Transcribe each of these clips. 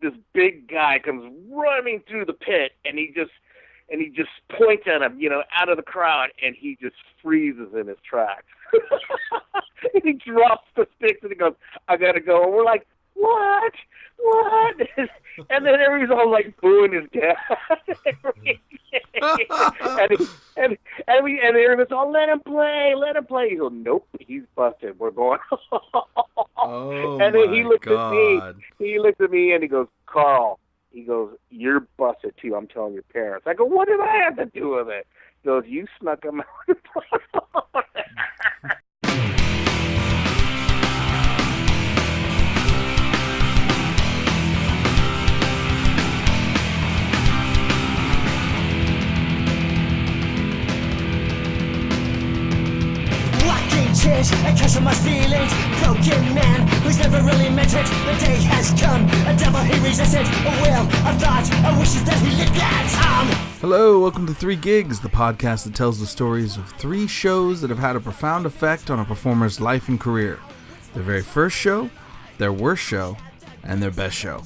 this big guy comes running through the pit, and he just points at him, out of the crowd, and he just freezes in his tracks. And he drops the sticks, and he goes, "I gotta go." And we're like, "What? What?" And then everybody's all like booing his dad. and everybody's all, "Let him play, let him play." He goes, "Nope, he's busted. We're going." Oh, and then he looked God. at me. He looked at me and he goes, "Karl," he goes, "you're busted too. I'm telling your parents." I go, "What did I have to do with it?" He goes, "You snuck him out." I catch my feelings, broken man who's never really meant it. The day has come, a devil he resists it. A will, a thought, a wish that he lived at. Hello, welcome to 3 Gigs, the podcast that tells the stories of 3 shows that have had a profound effect on a performer's life and career. Their very first show, their worst show, and their best show.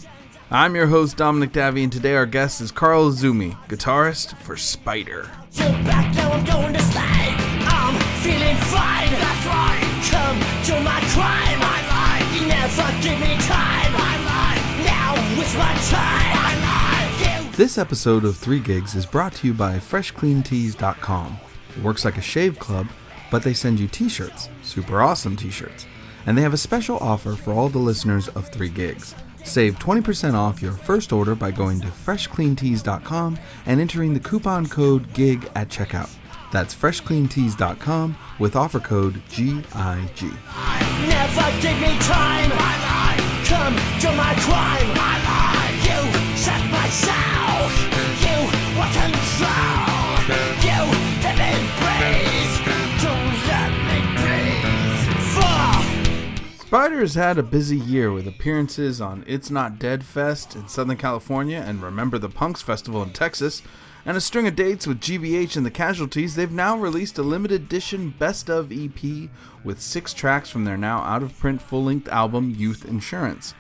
I'm your host, Dominic Davy, and today our guest is Karl Izumi, guitarist for Spider. You're back, now I'm going to slide. I'm feeling fine, that's right. Come to my crime, my life. You never give me time, my life. Now it's my time, my life. This episode of 3 Gigs is brought to you by FreshCleanTees.com. It works like a shave club, but they send you t-shirts, super awesome t-shirts. And they have a special offer for all the listeners of 3 Gigs. Save 20% off your first order by going to FreshCleanTees.com and entering the coupon code GIG at checkout. That's FreshCleanTees.com with offer code GIG. Never give me time, my life. Come to my crime, my life. You set my soul. You want control. You let me breathe. Don't let me breathe. Spider has had a busy year with appearances on It's Not Dead Fest in Southern California and Remember the Punks Festival in Texas, and a string of dates with GBH and the Casualties. They've now released a limited edition Best Of EP with 6 tracks from their now out-of-print full-length album Youth Insurance.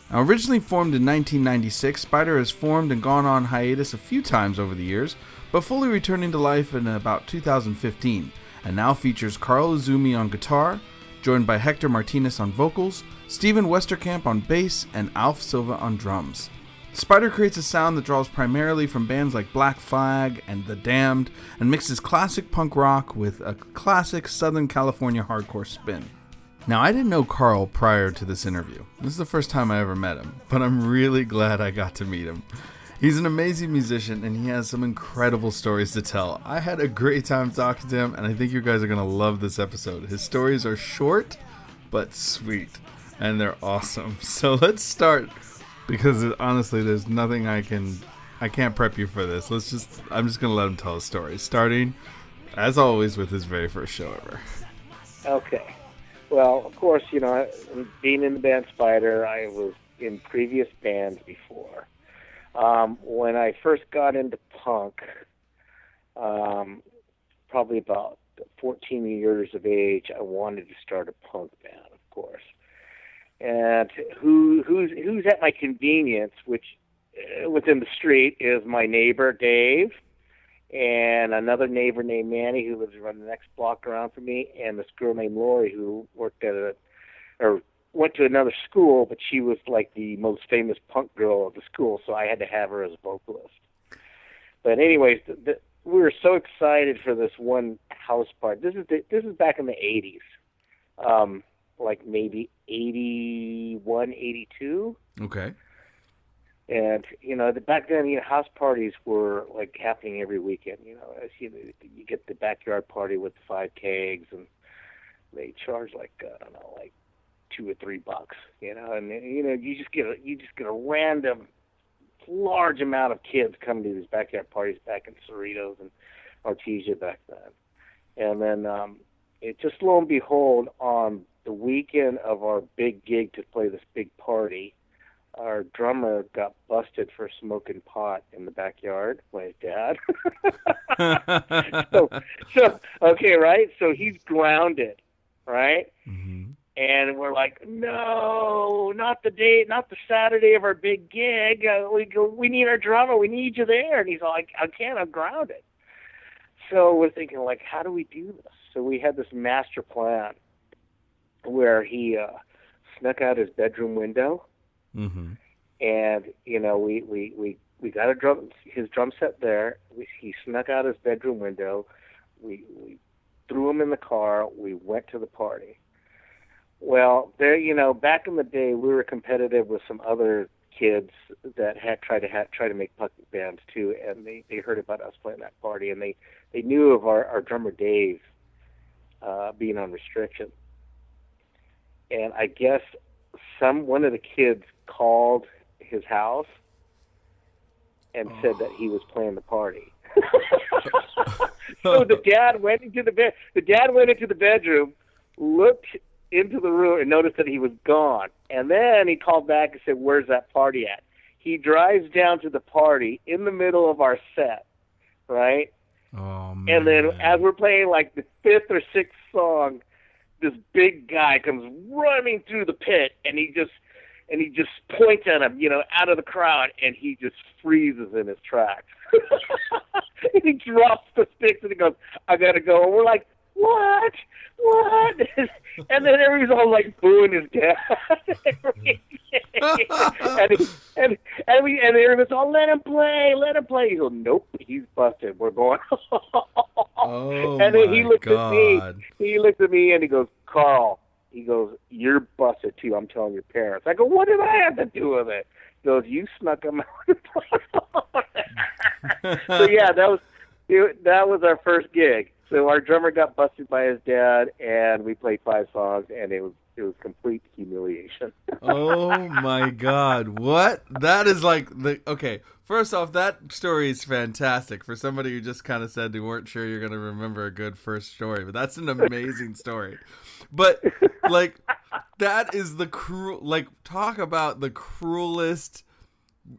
Now, originally formed in 1996, Spider has formed and gone on hiatus a few times over the years, but fully returning to life in about 2015, and now features Karl Izumi on guitar, joined by Hector Martinez on vocals, Steven Westerkamp on bass, and Alf Silva on drums. Spider creates a sound that draws primarily from bands like Black Flag and The Damned, and mixes classic punk rock with a classic Southern California hardcore spin. Now, I didn't know Karl prior to this interview. This is the first time I ever met him, but I'm really glad I got to meet him. He's an amazing musician, and he has some incredible stories to tell. I had a great time talking to him, and I think you guys are going to love this episode. His stories are short, but sweet, and they're awesome. So let's start, because honestly, there's nothing I can't prep you for this. I'm just going to let him tell his story, starting, as always, with his very first show ever. Okay. Well, of course, being in the band Spider, I was in previous bands before. When I first got into punk, probably about 14 years of age, I wanted to start a punk band, of course. And who's at my convenience, which within the street, is my neighbor Dave, and another neighbor named Manny who lives around the next block around from me, and this girl named Lori who went to another school, but she was like the most famous punk girl of the school, so I had to have her as a vocalist. But anyways, we were so excited for this one house party. This is back in the 80s, like maybe 81, 82. Okay. And, back then, house parties were, like, happening every weekend, as you get the backyard party with the 5 kegs, and they charge, like, I don't know, like $2 or $3, and, you just get a random large amount of kids coming to these backyard parties back in Cerritos and Artesia back then. And then, it just, lo and behold, on the weekend of our big gig to play this big party, our drummer got busted for smoking pot in the backyard by his dad. so okay, right? So he's grounded, right? Mm-hmm. And we're like, no, not the Saturday of our big gig. We need our drummer. We need you there. And he's like, I can't. I'm grounded. So we're thinking, like, how do we do this? So we had this master plan where he snuck out his bedroom window, and we got his drum set there. He snuck out his bedroom window. We threw him in the car. We went to the party. Well, there, back in the day, we were competitive with some other kids that had tried to make punk bands too, and they heard about us playing that party, and they knew of our drummer Dave being on restriction. And I guess one of the kids called his house and said that he was playing the party. So the dad went into the bedroom, looked into the room, and noticed that he was gone. And then he called back and said, "Where's that party at?" He drives down to the party in the middle of our set, right? Oh, man. And then as we're playing like the fifth or sixth song, this big guy comes running through the pit, and he just points at him, out of the crowd, and he just freezes in his tracks. And he drops the sticks and he goes, "I gotta go." And we're like, what? And then everybody's all like booing his dad. and everybody's all, let him play. He goes, "Nope, he's busted. We're going." Oh, and then he looks God. at me and he goes, "Karl," he goes, "you're busted too. I'm telling your parents." I go, "What did I have to do with it?" He goes, "You snuck him out." So yeah, that was our first gig. So our drummer got busted by his dad, and we played 5 songs, and it was complete humiliation. Oh my God! What? That is like okay. First off, that story is fantastic for somebody who just kind of said they weren't sure you're going to remember a good first story, but that's an amazing story. But like, that is talk about the cruelest,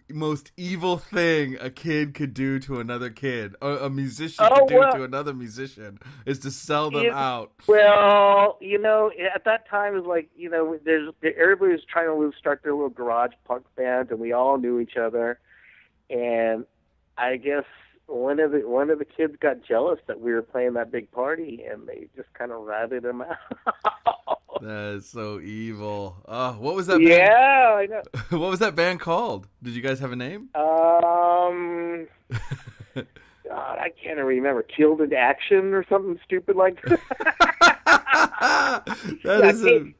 most evil thing a kid could do to another kid, or a musician could do to another musician, is to sell them out. Well, at that time, it was like, everybody was trying to start their little garage punk band, and we all knew each other. And I guess one of the kids got jealous that we were playing that big party, and they just kind of ratted him out. That is so evil. What was that band? Yeah, I know. What was that band called? Did you guys have a name? God, I can't remember. Killed in Action or something stupid like that.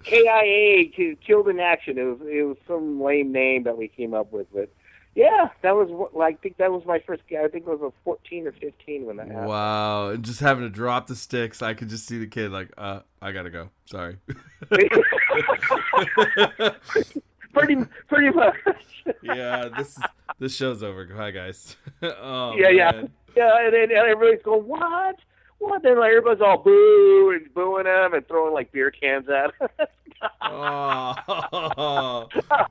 KIA, Killed in Action. It was some lame name that we came up with, but yeah, that was I think that was my first gig. I think it was a 14 or 15 when that happened. Wow, and just having to drop the sticks, I could just see the kid like, I gotta go. Sorry. pretty much. Yeah, this show's over. Bye, guys. Oh, yeah, man. Yeah, and then everybody's going, what? Then like, everybody's all booing him and throwing like beer cans at him. Oh,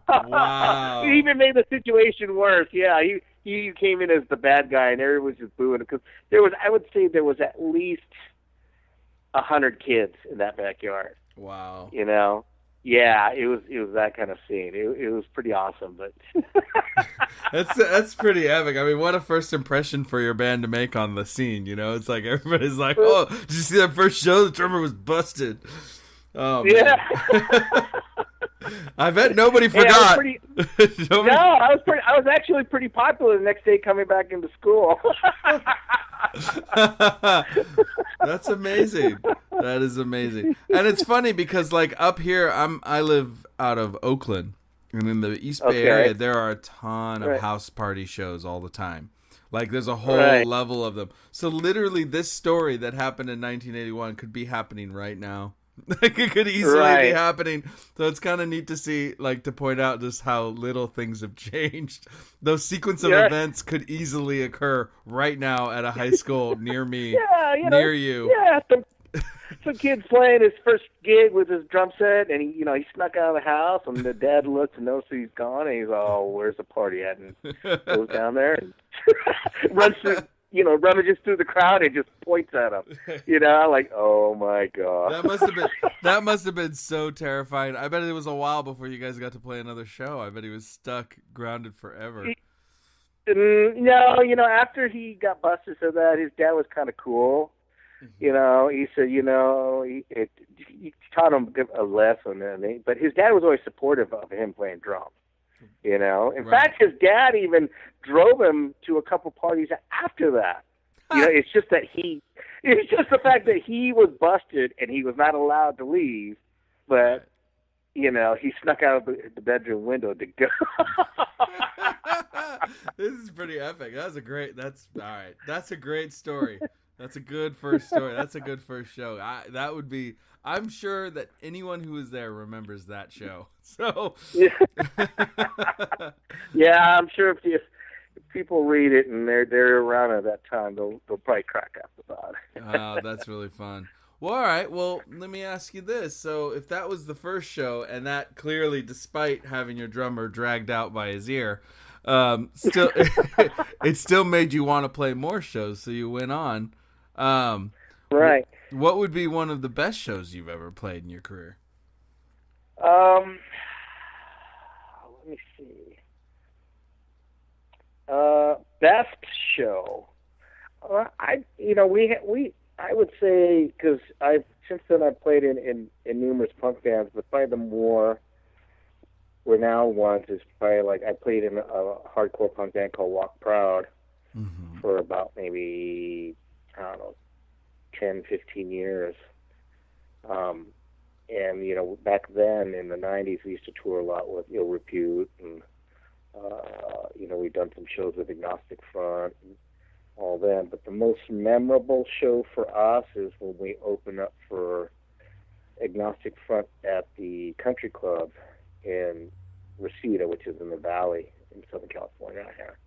wow. He even made the situation worse. Yeah, he came in as the bad guy, and everyone was just booing him because I would say there was at least 100 kids in that backyard. Wow. Yeah, it was that kind of scene. It was pretty awesome, but that's pretty epic. I mean, what a first impression for your band to make on the scene. It's like everybody's like, "Oh, did you see that first show? The drummer was busted." Oh, man. Yeah. I bet nobody forgot. I was actually pretty popular the next day coming back into school. That's amazing. That is amazing. And it's funny because like up here, I live out of Oakland, and in the East Bay area, there are a ton of house party shows all the time. Like there's a whole level of them. So literally this story that happened in 1981 could be happening right now. Like it could easily be happening. So it's kind of neat to see, like, to point out just how little things have changed. Those sequence of events could easily occur right now at a high school near me, near you. Yeah, some kid's playing his first gig with his drum set, and he snuck out of the house, and the dad looks and notices he's gone, and he's, "Oh, where's the party at?" And goes down there and runs through. rummages through the crowd and just points at him. Like, oh my god. That must have been so terrifying. I bet it was a while before you guys got to play another show. I bet he was stuck, grounded forever. No, after he got busted so that, his dad was kind of cool. He said, he taught him a lesson, but his dad was always supportive of him playing drums. In fact, his dad even drove him to a couple parties after that. It's just the fact that he was busted and he was not allowed to leave, but he snuck out of the bedroom window to go. This is pretty epic. That's all right. That's a great story. That's a good first story. That's a good first show. I'm sure that anyone who was there remembers that show. So, yeah, I'm sure if people read it and they're around at that time, they'll probably crack up about it. Oh, that's really fun. Well, all right. Well, let me ask you this. So, if that was the first show, and that clearly, despite having your drummer dragged out by his ear, still it still made you want to play more shows, so you went on. Right. What would be one of the best shows you've ever played in your career? Let me see. Best show. I would say, because since then I've played in numerous punk bands, but probably the more renowned ones is probably like I played in a hardcore punk band called Walk Proud for about maybe, I don't know, 10, 15 years. And, back then in the 90s, we used to tour a lot with Ill Repute, and, we'd done some shows with Agnostic Front and all that. But the most memorable show for us is when we opened up for Agnostic Front at the Country Club in Reseda, which is in the Valley in Southern California out here.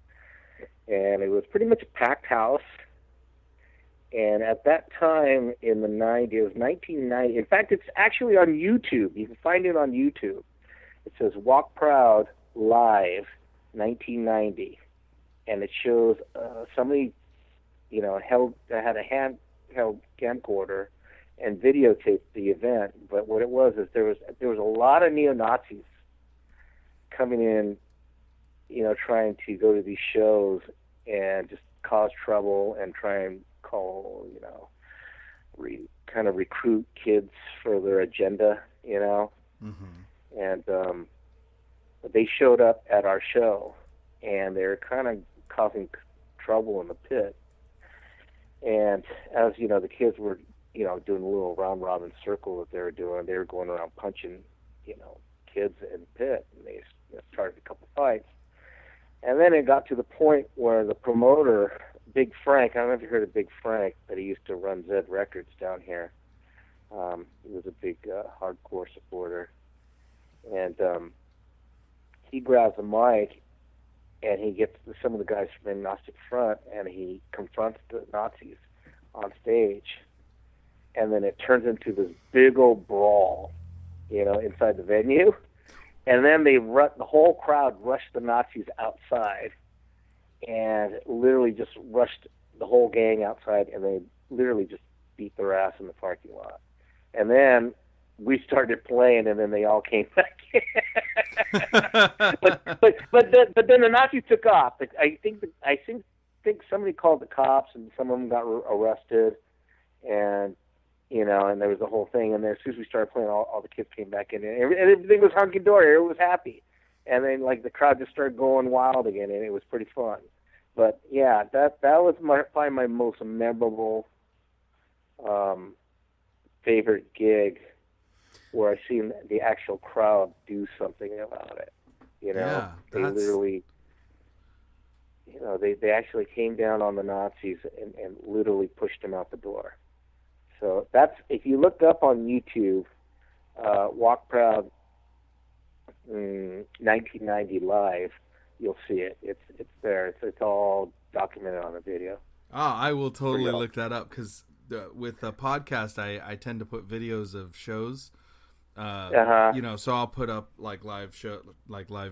And it was pretty much a packed house. And at that time in the 90s, it was 1990. In fact, it's actually on YouTube. You can find it on YouTube. It says Walk Proud Live 1990. And it shows somebody, had a handheld camcorder and videotaped the event. But what it was is there was a lot of neo-Nazis coming in, trying to go to these shows and just cause trouble and try and call, kind of recruit kids for their agenda, And they showed up at our show, and they were kind of causing trouble in the pit. And as the kids were, doing a little round robin circle that they were doing, they were going around punching, kids in the pit, and they started a couple fights. And then it got to the point where the promoter, Big Frank, I don't know if you heard of Big Frank, but he used to run Zed Records down here. He was a big hardcore supporter. And he grabs a mic, and he gets some of the guys from Agnostic Front, and he confronts the Nazis on stage. And then it turns into this big old brawl, inside the venue. And then the whole crowd rushed the Nazis outside and literally just rushed the whole gang outside, and they literally just beat their ass in the parking lot. And then we started playing, and then they all came back in. but then the Nazis took off. I think somebody called the cops, and some of them got arrested, and and there was the whole thing. And then as soon as we started playing, all the kids came back in, and everything was hunky dory. Everyone was happy. And then, the crowd just started going wild again, and it was pretty fun. But yeah, that was probably my most memorable, favorite gig, where I seen the actual crowd do something about it. They literally, they actually came down on the Nazis and literally pushed them out the door. So that's, if you look up on YouTube, Walk Proud 1990 Live, you'll see it. It's there. It's all documented on a video. Oh, I will totally look that up, because with a podcast, I tend to put videos of shows So I'll put up like live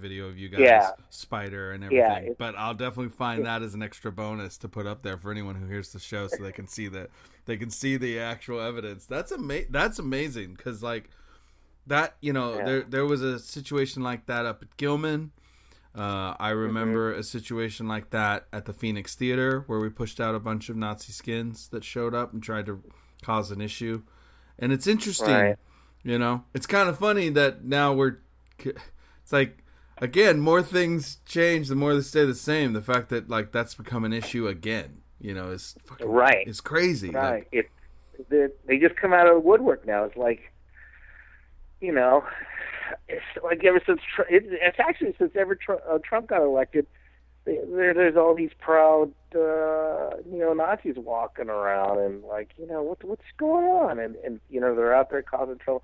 video of you guys, Spider and everything. But I'll definitely find that as an extra bonus to put up there for anyone who hears the show, so they can see the actual evidence. That's amazing, because like that, there was a situation like that up at Gilman. I remember a situation like that at the Phoenix Theater, where we pushed out a bunch of Nazi skins that showed up and tried to cause an issue. And it's interesting, right. It's kind of funny that now it's like, again, more things change, the more they stay the same. The fact that like that's become an issue again, is fucking, right. It's crazy. Right. Like, they just come out of the woodwork now. It's like, it's like ever since it's actually since ever Trump got elected, there's all these proud Nazis walking around, and like, what's going on, and they're out there causing trouble.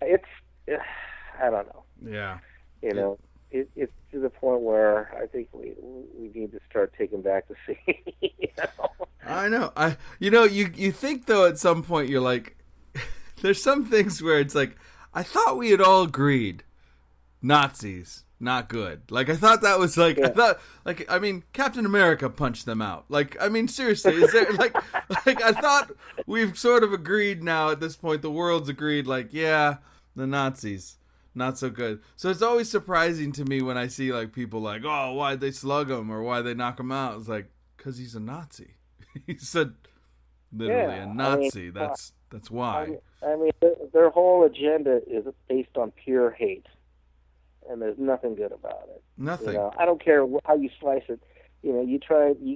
It's I don't know. Yeah. It's to the point where I think we need to start taking back the city. I know. You think though at some point you're like, there's some things where it's like, I thought we had all agreed Nazis not good. Like I thought that was like, I mean Captain America punched them out. Like, I mean, seriously, is there like I thought we've sort of agreed now at this point, the world's agreed, like, yeah, the Nazis not so good. So it's always surprising to me when I see like people like, oh, why'd they slug him or why'd they knock him out? It's like, because he's a Nazi. He's literally a Nazi. That's why. I mean, their whole agenda is based on pure hate, and there's nothing good about it. Nothing. I don't care how you slice it. You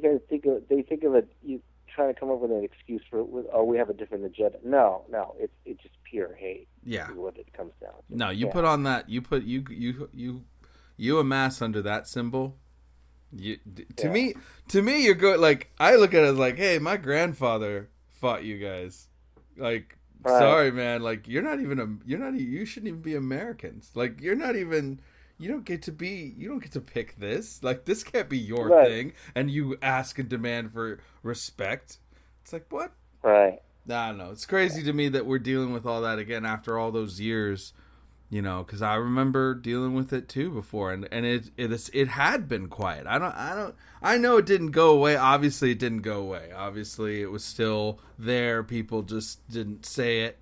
guys think of it. You try to come up with an excuse for, we have a different agenda. No, it's just pure hate. Yeah, is what it comes down to. No, you put on that. You amass under that symbol. To me, you're good. Like, I look at it as like, hey, my grandfather fought you guys. Like, right. Sorry, man. Like, you shouldn't even be Americans. Like, you don't get to pick this. Like, this can't be your thing. And you ask and demand for respect. It's like, what? Right. I don't know. It's crazy to me that we're dealing with all that again after all those years. Because I remember dealing with it too before, and it had been quiet. I know it didn't go away. Obviously, it didn't go away. Obviously, it was still there. People just didn't say it.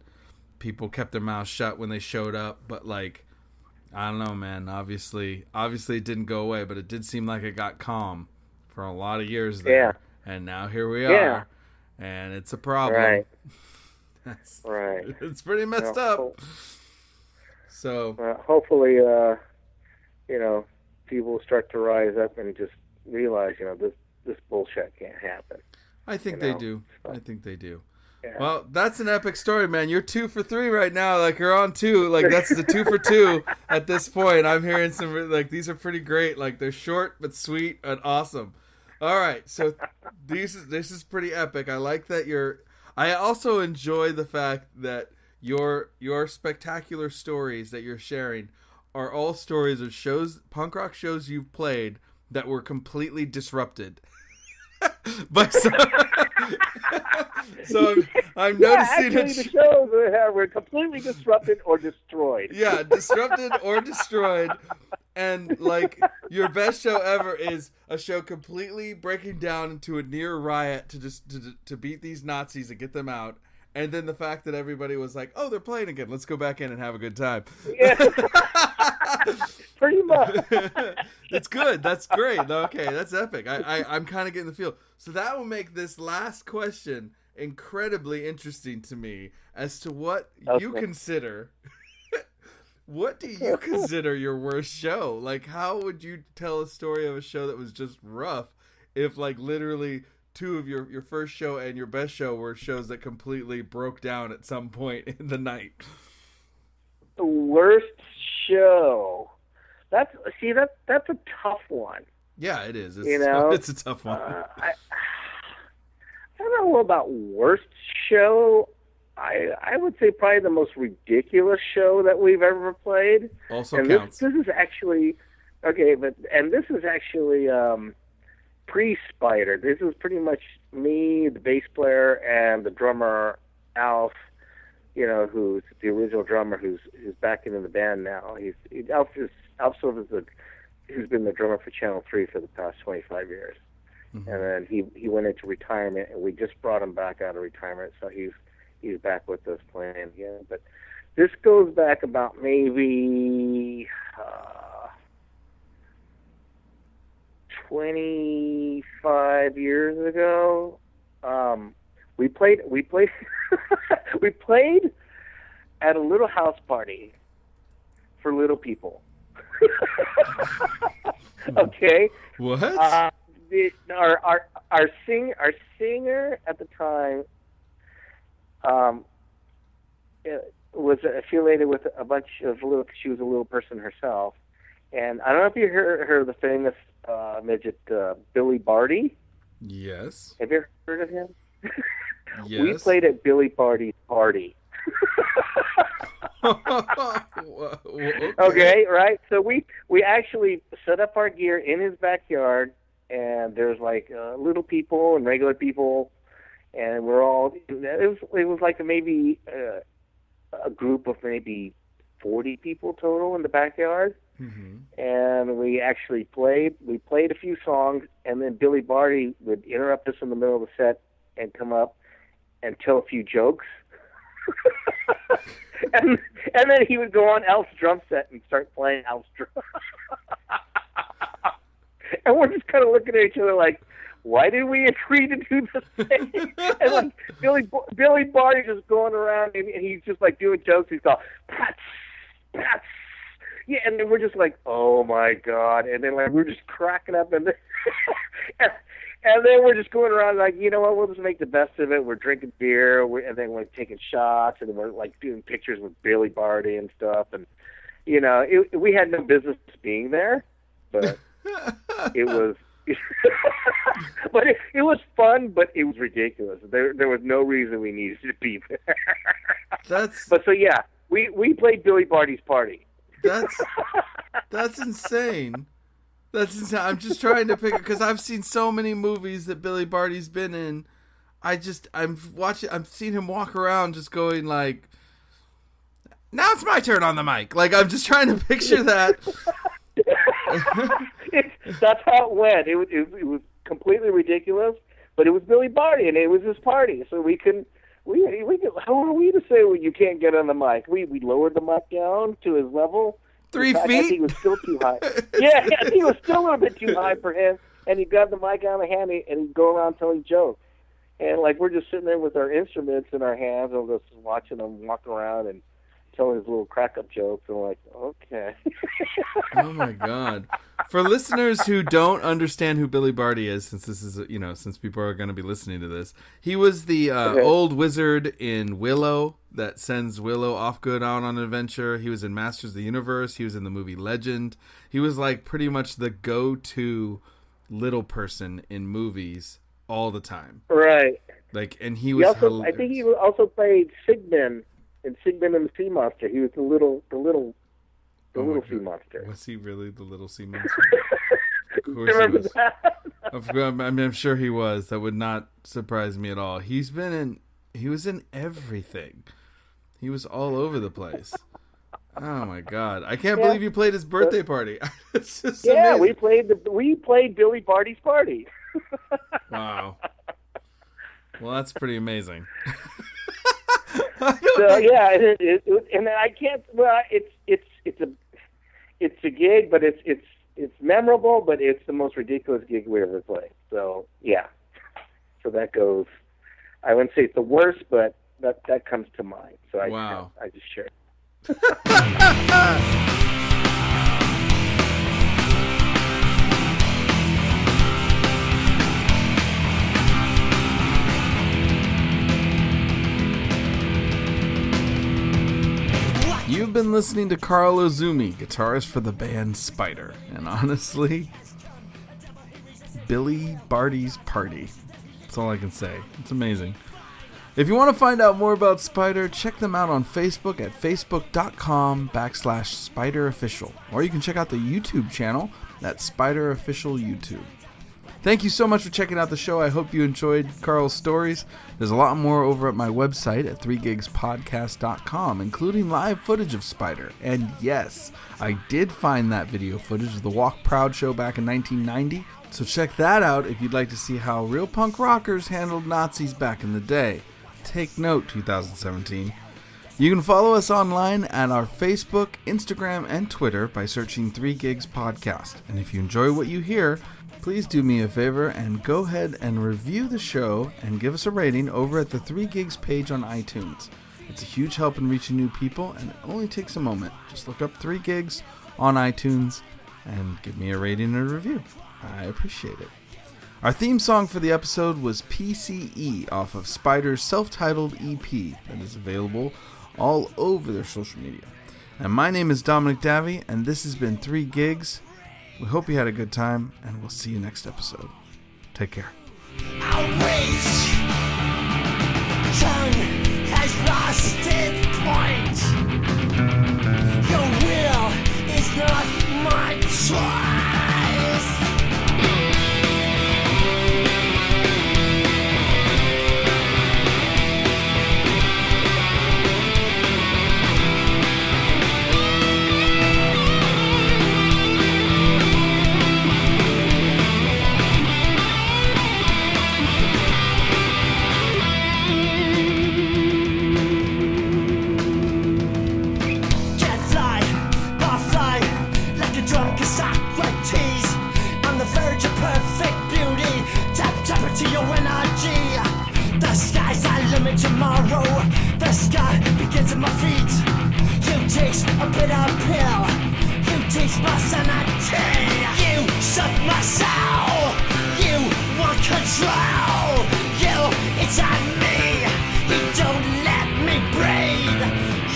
People kept their mouths shut when they showed up. But like, I don't know, man. Obviously, it didn't go away. But it did seem like it got calm for a lot of years there. Yeah. And now here we are, and it's a problem. Right. Right. It's pretty messed up. So hopefully, people will start to rise up and just realize, this bullshit can't happen. I think they do. Yeah. Well, that's an epic story, man. You're 2 for 3 right now. Like, you're on 2. Like, that's the 2 for 2 at this point. I'm hearing some, like, these are pretty great. Like, they're short but sweet and awesome. All right, so this is pretty epic. I like that I also enjoy the fact that your spectacular stories that you're sharing are all stories of punk rock shows you've played that were completely disrupted. But so I'm noticing actually the shows were completely disrupted or destroyed. Yeah, disrupted or destroyed. And like, your best show ever is a show completely breaking down into a near riot to beat these Nazis and get them out. And then the fact that everybody was like, oh, they're playing again. Let's go back in and have a good time. Yeah. Pretty much. It's good. That's great. Okay, that's epic. I'm kind of getting the feel. So that will make this last question incredibly interesting to me as to what you consider. What do you consider your worst show? Like, how would you tell a story of a show that was just rough if, like, literally 2 of your first show and your best show were shows that completely broke down at some point in the night? The worst show. That's a tough one. Yeah, it is. It's a tough one. I don't know about worst show. I would say probably the most ridiculous show that we've ever played. Also and counts. This is actually pre-Spider. This is pretty much me, the bass player, and the drummer Alf who's the original drummer, who's back into the band now. Alf Silva's who's been the drummer for Channel 3 for the past 25 years. Mm-hmm. And then he went into retirement, and we just brought him back out of retirement, so he's back with us playing again. But this goes back about maybe 25 years ago. We played we played at a little house party for little people. Okay. What? Our singer at the time was affiliated with a bunch of little. She was a little person herself, and I don't know if you heard of the famous midget Billy Barty. Yes. Have you ever heard of him? Yes. We played at Billy Barty's party. Okay, right? So we actually set up our gear in his backyard, and there's like little people and regular people, and we're all. It was like maybe a group of maybe 40 people total in the backyard. Mm-hmm. And we actually played. We played a few songs, and then Billy Barty would interrupt us in the middle of the set and come up and tell a few jokes. and then he would go on Alf's drum set and start playing Alf's drum. And we're just kind of looking at each other like, why did we agree to do this thing? And like Billy Barty just going around, and he's just like doing jokes. He's going, Pats, Pats. Yeah, and then we're just like, oh my God. And then like we're just cracking up, and then, and then we're just going around like, you know what, we'll just make the best of it. We're drinking beer, and then we're taking shots, and then we're like doing pictures with Billy Barty and stuff. And we had no business being there, but it was. But it was fun, but it was ridiculous. There was no reason we needed to be there. But so yeah, we played Billy Barty's party. That's insane. That's insane. I'm just trying to pick, because I've seen so many movies that Billy Barty's been in. I've seen him walk around just going like, now it's my turn on the mic. Like, I'm just trying to picture that. That's how it went. It was completely ridiculous, but it was Billy Barty, and it was his party, so we can. How are we to say, well, you can't get on the mic? We lowered the mic down to his level. 3 feet? I think it was still too high. Yeah, I think it was still a little bit too high for him. And he got the mic out of the hand, and he'd go around telling jokes. And like we're just sitting there with our instruments in our hands, and we're just watching him walk around and telling his little crack-up jokes. And we're like, okay. Oh my God! For listeners who don't understand who Billy Barty is, since this is since people are going to be listening to this, he was the old wizard in Willow that sends Willow off good out on an adventure. He was in Masters of the Universe. He was in the movie Legend. He was like pretty much the go-to little person in movies all the time. Right. Like, and he was. I think he also played Sigmund in Sigmund and the Sea Monster. He was the little sea monster. Was he really the little sea monster? Of course Remember he was. That? I'm sure he was. That would not surprise me at all. He was in everything. He was all over the place. Oh my God! I can't believe you played his birthday party. It's just amazing. we played Billy Barty's party. Wow. Well, that's pretty amazing. So yeah, and I can't. Well, it's a gig, but it's memorable, but it's the most ridiculous gig we ever played. So yeah, so that goes. I wouldn't say it's the worst, but that comes to mind. So I just share. You've been listening to Karl Izumi, guitarist for the band Spider. And honestly, Billy Barty's party. That's all I can say. It's amazing. If you want to find out more about Spider, check them out on Facebook at facebook.com/SpiderOfficial. Or you can check out the YouTube channel at Spider Official YouTube. Thank you so much for checking out the show. I hope you enjoyed Karl's stories. There's a lot more over at my website at 3gigspodcast.com, including live footage of Spider. And yes, I did find that video footage of the Walk Proud show back in 1990. So check that out if you'd like to see how real punk rockers handled Nazis back in the day. Take note, 2017. You can follow us online at our Facebook, Instagram, and Twitter by searching 3 Gigs Podcast. And if you enjoy what you hear, please do me a favor and go ahead and review the show and give us a rating over at the 3 Gigs page on iTunes. It's a huge help in reaching new people, and it only takes a moment. Just look up 3 Gigs on iTunes and give me a rating and a review. I appreciate it. Our theme song for the episode was PCE off of Spider's self-titled EP that is available all over their social media. And my name is Dominic Davey, and this has been 3 Gigs. We hope you had a good time, and we'll see you next episode. Take care. Outrage, tongue has lost its point. Your will is not my choice. Tomorrow, the sky begins at my feet. You taste a bitter pill. You taste my sanity. You suck my soul. You want control. You, it's on me. You don't let me breathe.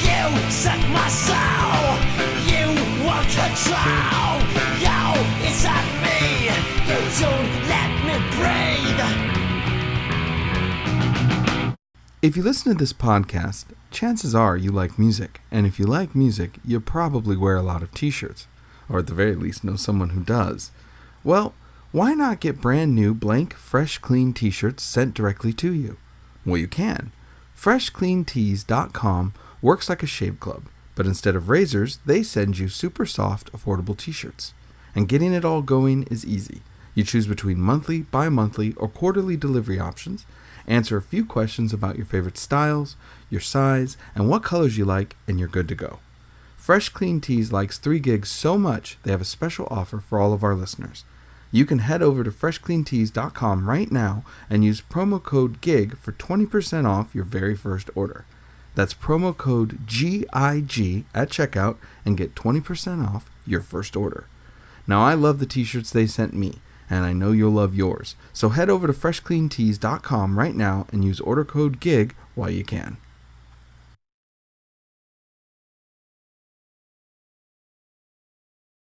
You suck my soul. You want control. Yo, it's on me. You don't let me breathe. If you listen to this podcast, chances are you like music, and if you like music, you probably wear a lot of t-shirts, or at the very least know someone who does. Well, why not get brand new, blank, fresh, clean t-shirts sent directly to you? Well, you can. FreshCleanTees.com works like a shave club, but instead of razors, they send you super soft, affordable t-shirts. And getting it all going is easy. You choose between monthly, bi-monthly, or quarterly delivery options, answer a few questions about your favorite styles, your size, and what colors you like, and you're good to go. Fresh Clean Tees likes 3 Gigs so much, they have a special offer for all of our listeners. You can head over to freshcleantees.com right now and use promo code GIG for 20% off your very first order. That's promo code GIG at checkout and get 20% off your first order. Now, I love the t-shirts they sent me, and I know you'll love yours. So head over to freshcleantees.com right now and use order code GIG while you can.